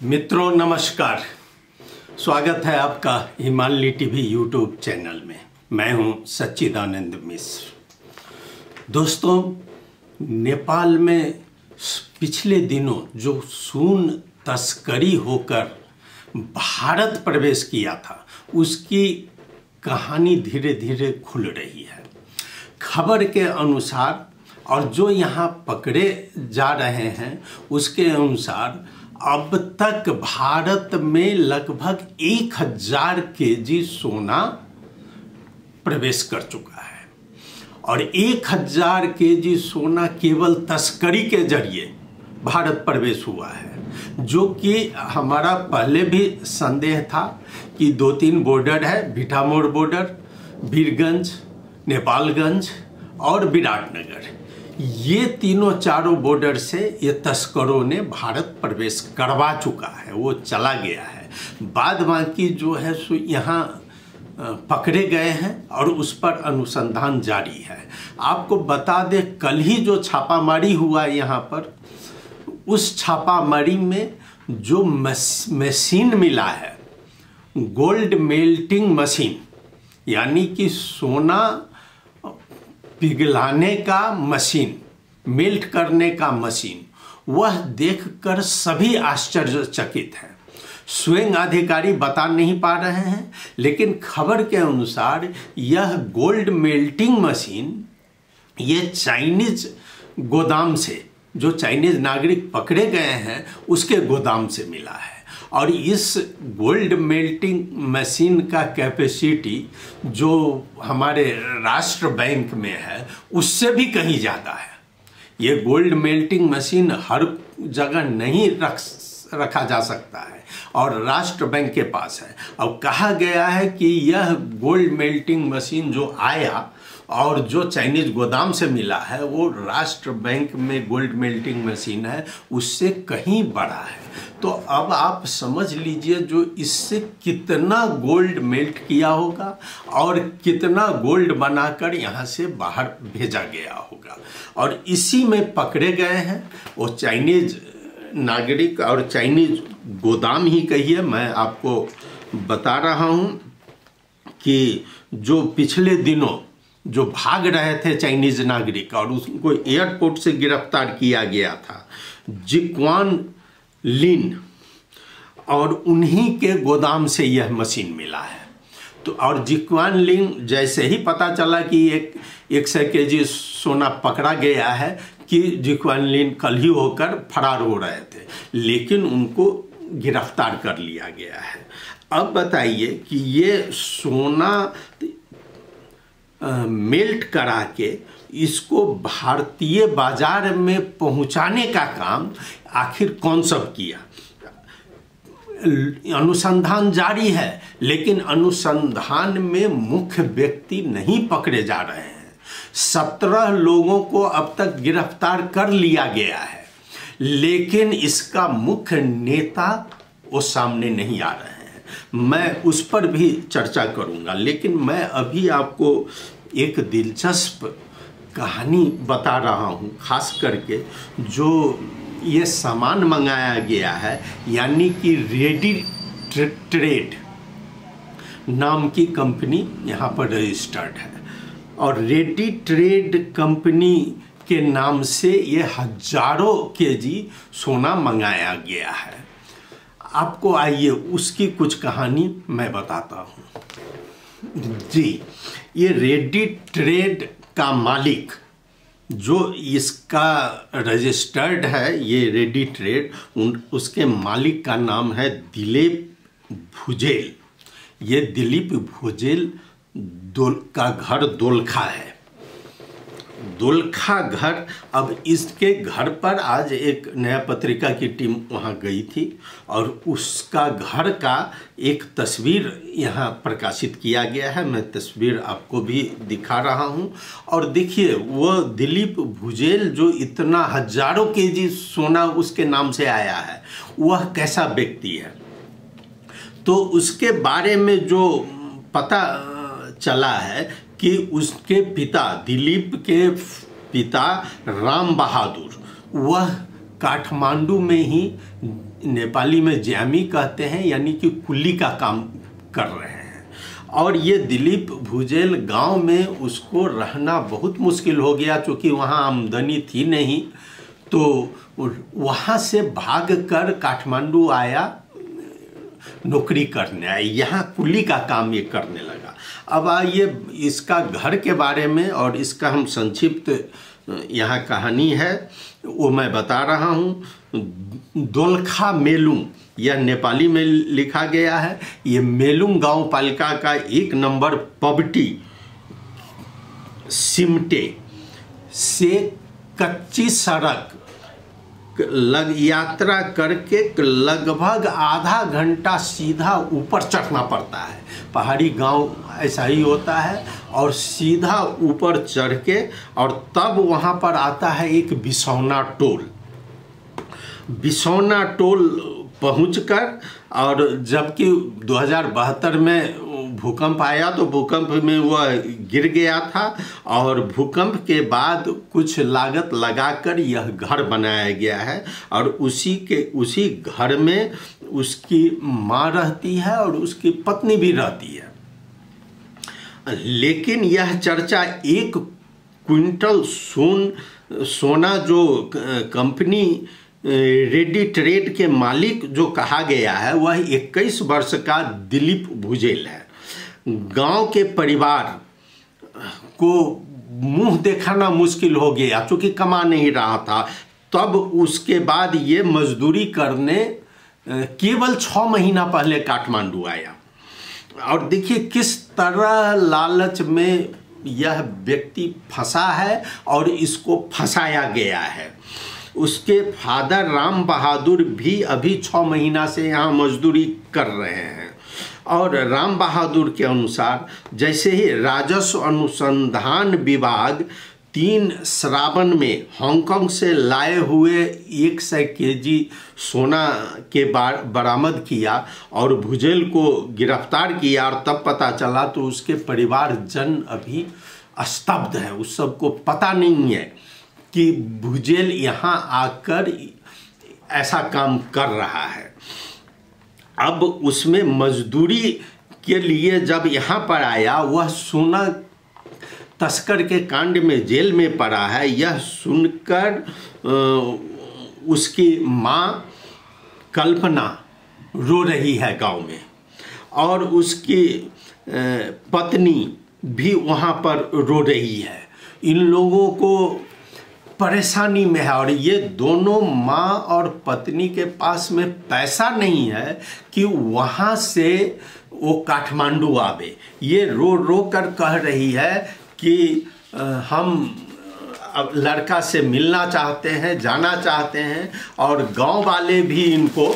मित्रों नमस्कार। स्वागत है आपका हिमालय टीवी यूट्यूब चैनल में। मैं हूं सच्चिदानंद मिश्र। दोस्तों, नेपाल में पिछले दिनों जो सून तस्करी होकर भारत प्रवेश किया था, उसकी कहानी धीरे धीरे खुल रही है। खबर के अनुसार और जो यहाँ पकड़े जा रहे हैं उसके अनुसार अब तक भारत में लगभग 1000 केजी सोना प्रवेश कर चुका है और 1000 केजी सोना केवल तस्करी के जरिए भारत प्रवेश हुआ है, जो कि हमारा पहले भी संदेह था कि 2-3 बॉर्डर है, भिठामोर बॉर्डर, वीरगंज, नेपालगंज और विराटनगर। ये चारों बॉर्डर से ये तस्करों ने भारत प्रवेश करवा चुका है, वो चला गया है। बाद बाकी जो है सो यहाँ पकड़े गए हैं और उस पर अनुसंधान जारी है। आपको बता दें, कल ही जो छापामारी हुआ यहाँ पर, उस छापामारी में जो मशीन मिला है, गोल्ड मेल्टिंग मशीन, यानी कि सोना पिघलाने का मशीन, मेल्ट करने का मशीन, वह देखकर सभी आश्चर्यचकित हैं। स्वयं अधिकारी बता नहीं पा रहे हैं, लेकिन खबर के अनुसार यह गोल्ड मेल्टिंग मशीन ये चाइनीज गोदाम से, जो चाइनीज नागरिक पकड़े गए हैं उसके गोदाम से मिला है। और इस गोल्ड मेल्टिंग मशीन का कैपेसिटी जो हमारे राष्ट्र बैंक में है उससे भी कहीं ज़्यादा है। ये गोल्ड मेल्टिंग मशीन हर जगह नहीं रखा जा सकता है और राष्ट्र बैंक के पास है। अब कहा गया है कि यह गोल्ड मेल्टिंग मशीन जो आया और जो चाइनीज गोदाम से मिला है, वो राष्ट्र बैंक में गोल्ड मेल्टिंग मशीन है, उससे कहीं बड़ा है। तो अब आप समझ लीजिए जो इससे कितना गोल्ड मेल्ट किया होगा और कितना गोल्ड बनाकर यहाँ से बाहर भेजा गया होगा। और इसी में पकड़े गए हैं वो चाइनीज नागरिक और चाइनीज गोदाम ही कहिए। मैं आपको बता रहा हूँ कि जो पिछले दिनों जो भाग रहे थे चाइनीज नागरिक और उनको एयरपोर्ट से गिरफ्तार किया गया था, जिक्वान लिन, और उन्हीं के गोदाम से यह मशीन मिला है। तो और जिक्वान लिन जैसे ही पता चला कि 100 केजी सोना पकड़ा गया है कि जिक्वान लिन कल ही होकर फरार हो रहे थे, लेकिन उनको गिरफ्तार कर लिया गया है। अब बताइए कि ये सोना मेल्ट करा के इसको भारतीय बाजार में पहुंचाने का काम आखिर कौन सब किया? अनुसंधान जारी है, लेकिन अनुसंधान में मुख्य व्यक्ति नहीं पकड़े जा रहे हैं। 17 लोगों को अब तक गिरफ्तार कर लिया गया है, लेकिन इसका मुख्य नेता वो सामने नहीं आ रहे हैं। मैं उस पर भी चर्चा करूंगा, लेकिन मैं अभी आपको एक दिलचस्प कहानी बता रहा हूं, खास करके जो ये सामान मंगाया गया है, यानी कि रेडी ट्रेड नाम की कंपनी यहाँ पर रजिस्टर्ड है और रेडी ट्रेड कंपनी के नाम से ये हजारों केजी सोना मंगाया गया है। आपको आइए उसकी कुछ कहानी मैं बताता हूँ जी। ये रेडी ट्रेड का मालिक जो इसका रजिस्टर्ड है, ये रेडी ट्रेड, उसके मालिक का नाम है दिलीप भुजेल। ये दिलीप भुजेल का घर दोलखा है, दोलखा घर। अब इसके घर पर आज एक नया पत्रिका की टीम वहाँ गई थी और उसका घर का एक तस्वीर यहाँ प्रकाशित किया गया है। मैं तस्वीर आपको भी दिखा रहा हूँ और देखिए वो दिलीप भुजेल जो इतना हजारों केजी सोना उसके नाम से आया है, वह कैसा व्यक्ति है। तो उसके बारे में जो पता चला है कि उसके पिता, दिलीप के पिता राम बहादुर, वह काठमांडू में ही नेपाली में ज्यामी कहते हैं, यानी कि कुली का काम कर रहे हैं। और ये दिलीप भुजेल गांव में उसको रहना बहुत मुश्किल हो गया, क्योंकि वहाँ आमदनी थी नहीं, तो वहाँ से भागकर काठमांडू आया, नौकरी करने आया, यहाँ कुली का काम ये करने लगा। अब आइए इसका घर के बारे में, और इसका हम संक्षिप्त यहाँ कहानी है वो मैं बता रहा हूँ। दोलखा मेलुंग, यह नेपाली में लिखा गया है। ये मेलुंग गांव पालिका का 1 नंबर पबटी सिमटे से कच्ची सड़क यात्रा करके लगभग आधा घंटा सीधा ऊपर चढ़ना पड़ता है। पहाड़ी गांव ऐसा ही होता है, और सीधा ऊपर चढ़ के और तब वहां पर आता है एक बिसौना टोल। बिसौना टोल पहुंचकर, और जबकि 2072 में भूकंप आया तो भूकंप में वह गिर गया था, और भूकंप के बाद कुछ लागत लगाकर यह घर बनाया गया है, और उसी घर में उसकी माँ रहती है और उसकी पत्नी भी रहती है। लेकिन यह चर्चा 1 क्विंटल सोना जो कंपनी रेडी ट्रेड के मालिक जो कहा गया है, वह 21 वर्ष का दिलीप भुजेल है। गांव के परिवार को मुंह दिखाना मुश्किल हो गया, क्योंकि कमा नहीं रहा था। तब उसके बाद ये मजदूरी करने केवल 6 महीना पहले काठमांडू आया। और देखिए किस तरह लालच में यह व्यक्ति फंसा है और इसको फंसाया गया है। उसके फादर राम बहादुर भी अभी 6 महीना से यहाँ मजदूरी कर रहे हैं, और राम बहादुर के अनुसार जैसे ही राजस्व अनुसंधान विभाग 3 श्रावण में हांगकांग से लाए हुए 100 केजी सोना के बरामद किया और भुजेल को गिरफ्तार किया, और तब पता चला तो उसके परिवारजन अभी स्तब्ध है। उस सबको पता नहीं है कि भुजेल यहाँ आकर ऐसा काम कर रहा है। अब उसमें मजदूरी के लिए जब यहाँ पर आया, वह सोना तस्कर के कांड में जेल में पड़ा है। यह सुनकर उसकी माँ कल्पना रो रही है गांव में, और उसकी पत्नी भी वहाँ पर रो रही है। इन लोगों को परेशानी में है, और ये दोनों माँ और पत्नी के पास में पैसा नहीं है कि वहाँ से वो काठमांडू आवे। ये रो रो कर कह रही है कि हम अब लड़का से मिलना चाहते हैं, जाना चाहते हैं, और गांव वाले भी इनको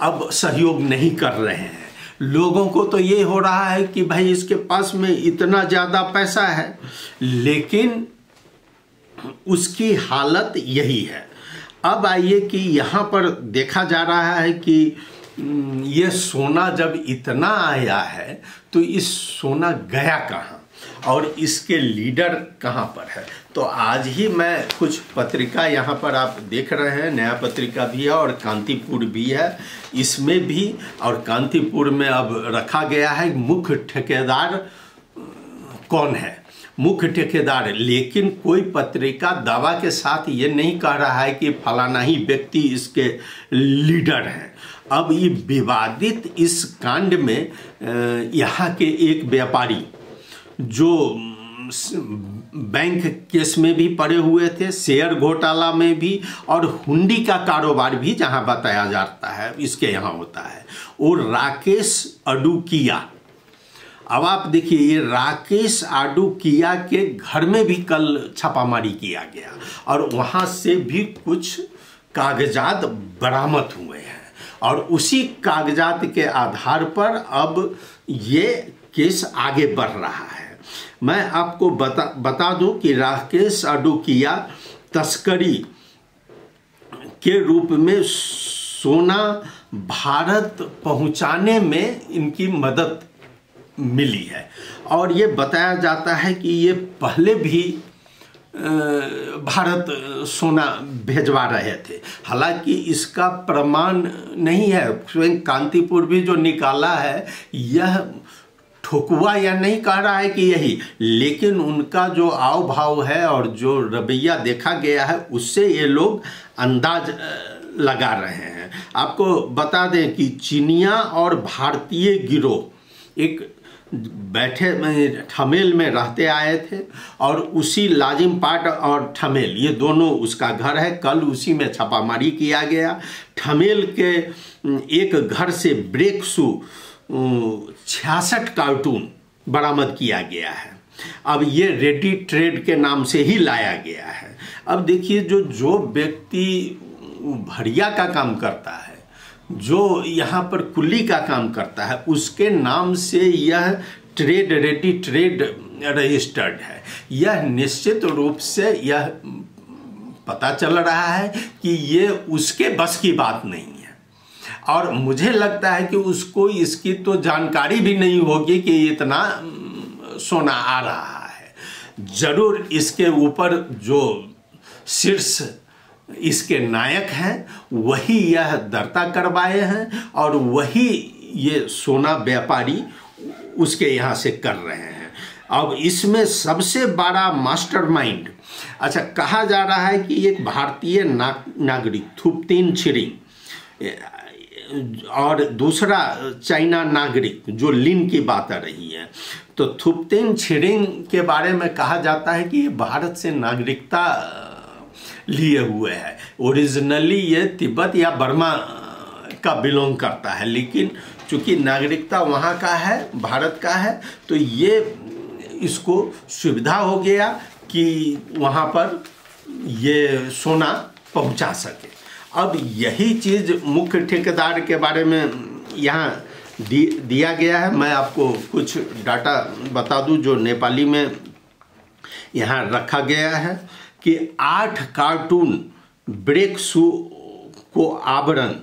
अब सहयोग नहीं कर रहे हैं। लोगों को तो ये हो रहा है कि भाई इसके पास में इतना ज़्यादा पैसा है, लेकिन उसकी हालत यही है। अब आइए कि यहाँ पर देखा जा रहा है कि ये सोना जब इतना आया है तो इस सोना गया कहाँ और इसके लीडर कहाँ पर है। तो आज ही मैं कुछ पत्रिका यहाँ पर आप देख रहे हैं, नया पत्रिका भी है और कांतिपुर भी है, इसमें भी, और कांतिपुर में अब रखा गया है मुख्य ठेकेदार कौन है, मुख्य ठेकेदार। लेकिन कोई पत्रिका दावा के साथ ये नहीं कह रहा है कि फलाना ही व्यक्ति इसके लीडर हैं। अब ये विवादित इस कांड में यहाँ के एक व्यापारी जो बैंक केस में भी पड़े हुए थे, शेयर घोटाला में भी, और हुंडी का कारोबार भी जहाँ बताया जाता है इसके यहाँ होता है, और राकेश अडुकिया। अब आप देखिए, ये राकेश आडुकिया के घर में भी कल छापामारी किया गया और वहाँ से भी कुछ कागजात बरामद हुए हैं, और उसी कागजात के आधार पर अब ये केस आगे बढ़ रहा है। मैं आपको बता दूं कि राकेश आडुकिया तस्करी के रूप में सोना भारत पहुंचाने में इनकी मदद मिली है, और ये बताया जाता है कि ये पहले भी भारत सोना भेजवा रहे थे। हालांकि इसका प्रमाण नहीं है, स्वयं कांतिपुर भी जो निकाला है यह ठोकुआ या नहीं कह रहा है कि यही, लेकिन उनका जो आव भाव है और जो रवैया देखा गया है उससे ये लोग अंदाज लगा रहे हैं। आपको बता दें कि चीनिया और भारतीय गिरोह एक बैठे ठमेल में रहते आए थे और उसी लाजिम पाट और ठमेल ये दोनों उसका घर है। कल उसी में छापामारी किया गया। ठमेल के एक घर से ब्रेक शू 66 कार्टून बरामद किया गया है। अब ये रेडी ट्रेड के नाम से ही लाया गया है। अब देखिए जो व्यक्ति भरिया का काम करता है, जो यहाँ पर कुल्ली का काम करता है, उसके नाम से यह ट्रेड रेडी ट्रेड रजिस्टर्ड है। यह निश्चित रूप से यह पता चल रहा है कि ये उसके बस की बात नहीं है और मुझे लगता है कि उसको इसकी तो जानकारी भी नहीं होगी कि इतना सोना आ रहा है। जरूर इसके ऊपर जो शीर्ष इसके नायक हैं वही यह दर्ता करवाए हैं और वही ये सोना व्यापारी उसके यहाँ से कर रहे हैं। अब इसमें सबसे बड़ा मास्टरमाइंड, अच्छा कहा जा रहा है कि एक भारतीय नागरिक थुप्तिन छिरिंग और दूसरा चाइना नागरिक जो लिन की बात आ रही है, तो थुप्तिन छिरिंग के बारे में कहा जाता है कि ये भारत से नागरिकता लिए हुए है। ओरिजिनली ये तिब्बत या बर्मा का बिलोंग करता है, लेकिन चूंकि नागरिकता वहाँ का है, भारत का है, तो ये इसको सुविधा हो गया कि वहाँ पर ये सोना पहुँचा सके। अब यही चीज़ मुख्य ठेकेदार के बारे में यहाँ दिया गया है। मैं आपको कुछ डाटा बता दूं जो नेपाली में यहाँ रखा गया है कि 8 कार्टून ब्रेक शू को आवरण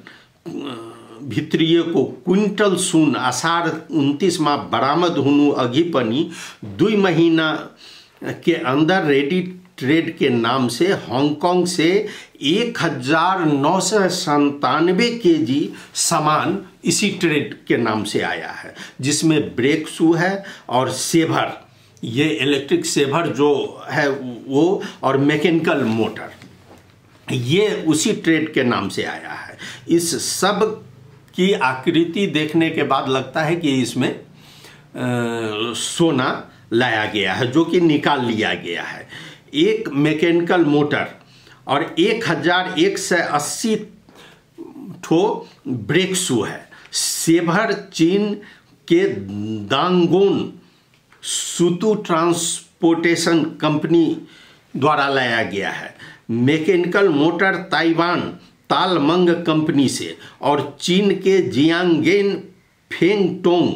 भित्रिय को क्विंटल सुन आषाढ़ 29 माह बरामद हुनु अघि पनि 2 महीना के अंदर रेडी ट्रेड के नाम से हांगकांग से 1997 केजी सामान इसी ट्रेड के नाम से आया है, जिसमें ब्रेक शू है और सेवर, ये इलेक्ट्रिक सेवर जो है वो, और मैकेनिकल मोटर, ये उसी ट्रेड के नाम से आया है। इस सब की आकृति देखने के बाद लगता है कि इसमें सोना लाया गया है, जो कि निकाल लिया गया है। एक मैकेनिकल मोटर और 1180 ठो ब्रेक शू है। सेवर चीन के दांगोन सुतु ट्रांसपोर्टेशन कंपनी द्वारा लाया गया है। मैकेनिकल मोटर ताइवान तालमंग कंपनी से और चीन के जियांगेन फेंगटोंग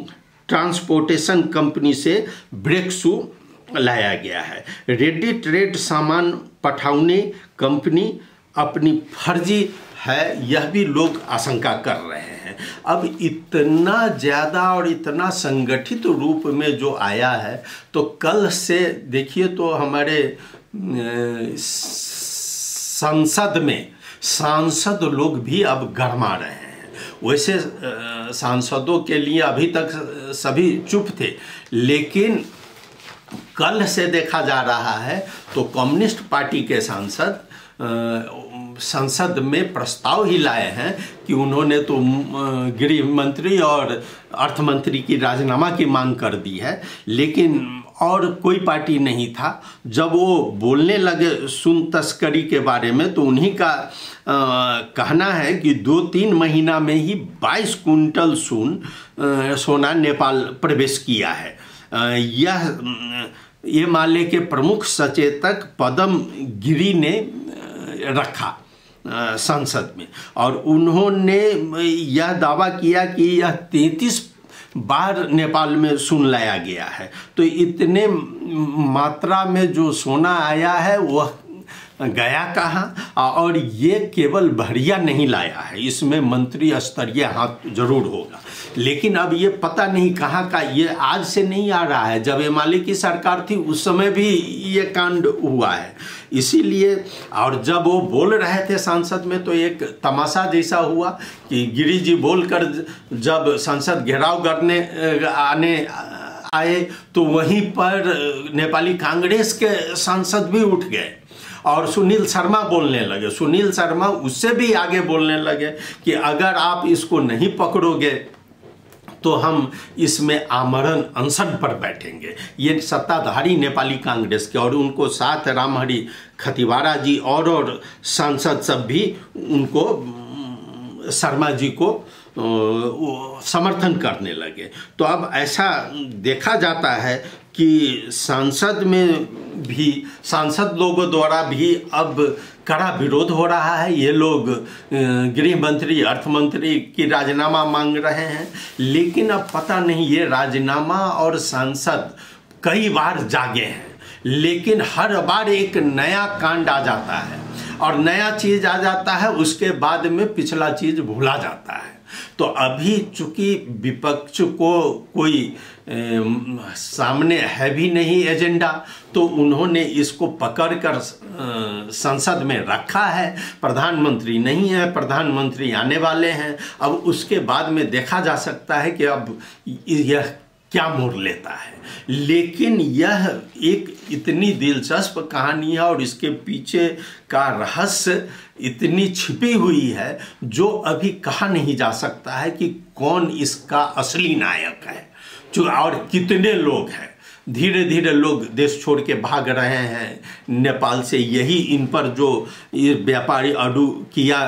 ट्रांसपोर्टेशन कंपनी से ब्रेक शू लाया गया है। रेडी ट्रेड सामान पठाउने कंपनी अपनी फर्जी है, यह भी लोग आशंका कर रहे हैं। अब इतना ज़्यादा और इतना संगठित रूप में जो आया है, तो कल से देखिए तो हमारे संसद में सांसद लोग भी अब गरमा रहे हैं। वैसे सांसदों के लिए अभी तक सभी चुप थे, लेकिन कल से देखा जा रहा है तो कम्युनिस्ट पार्टी के सांसद संसद में प्रस्ताव ही लाए हैं कि उन्होंने तो गृह मंत्री और अर्थ मंत्री की राजीनामा की मांग कर दी है, लेकिन और कोई पार्टी नहीं था। जब वो बोलने लगे सुन तस्करी के बारे में, तो उन्हीं का कहना है कि 2-3 महीना में ही 22 कुंटल सोना नेपाल प्रवेश किया है। ये माले के प्रमुख सचेतक पदम गिरी ने रखा संसद में, और उन्होंने यह दावा किया कि यह 33 बार नेपाल में सुन लाया गया है। तो इतने मात्रा में जो सोना आया है वह गया कहाँ, और ये केवल भरिया नहीं लाया है, इसमें मंत्री स्तरीय हाथ जरूर होगा। लेकिन अब ये पता नहीं कहाँ का, ये आज से नहीं आ रहा है, जब एमाले की सरकार थी उस समय भी ये कांड हुआ है। इसीलिए, और जब वो बोल रहे थे संसद में तो एक तमाशा जैसा हुआ कि गिरी जी बोलकर जब संसद घेराव करने आने आए तो वहीं पर नेपाली कांग्रेस के सांसद भी उठ गए और सुनील शर्मा बोलने लगे। सुनील शर्मा उससे भी आगे बोलने लगे कि अगर आप इसको नहीं पकड़ोगे तो हम इसमें आमरण अनशन पर बैठेंगे। ये सत्ताधारी नेपाली कांग्रेस के, और उनको साथ रामहरि खतिवाड़ा जी और सांसद सब भी उनको, शर्मा जी को समर्थन करने लगे। तो अब ऐसा देखा जाता है कि सांसद में भी, सांसद लोगों द्वारा भी अब कड़ा विरोध हो रहा है। ये लोग गृह मंत्री, अर्थ मंत्री की राजीनामा मांग रहे हैं, लेकिन अब पता नहीं ये राजीनामा और सांसद कई बार जागे हैं, लेकिन हर बार एक नया कांड आ जाता है और नया चीज आ जाता है, उसके बाद में पिछला चीज भूला जाता है। तो अभी चूंकि विपक्ष को कोई सामने है भी नहीं एजेंडा, तो उन्होंने इसको पकड़कर संसद में रखा है। प्रधानमंत्री नहीं है, प्रधानमंत्री आने वाले हैं। अब उसके बाद में देखा जा सकता है कि अब यह क्या मोड़ लेता है। लेकिन यह एक इतनी दिलचस्प कहानी है और इसके पीछे का रहस्य इतनी छिपी हुई है जो अभी कहा नहीं जा सकता है कि कौन इसका असली नायक है, जो और कितने लोग हैं। धीरे धीरे लोग देश छोड़ के भाग रहे हैं नेपाल से। यही इन पर जो ये व्यापारी अडू किया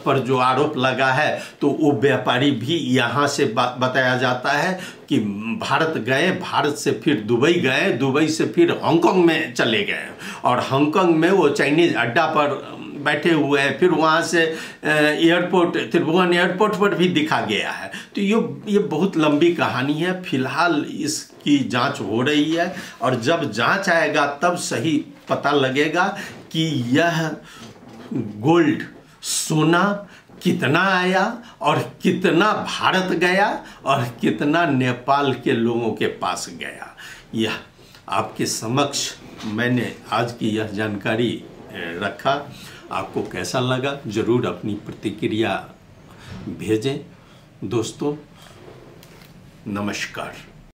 पर जो आरोप लगा है, तो वो व्यापारी भी यहाँ से बताया जाता है कि भारत गए, भारत से फिर दुबई गए, दुबई से फिर हांगकांग में चले गए और हांगकांग में वो चाइनीज अड्डा पर बैठे हुए हैं, फिर वहाँ से एयरपोर्ट, त्रिभुवन एयरपोर्ट पर भी दिखा गया है। तो ये बहुत लंबी कहानी है। फिलहाल इसकी जांच हो रही है और जब जांच आएगा तब सही पता लगेगा कि यह गोल्ड, सोना कितना आया और कितना भारत गया और कितना नेपाल के लोगों के पास गया। यह आपके समक्ष मैंने आज की यह जानकारी रखा। आपको कैसा लगा ज़रूर अपनी प्रतिक्रिया भेजें। दोस्तों नमस्कार।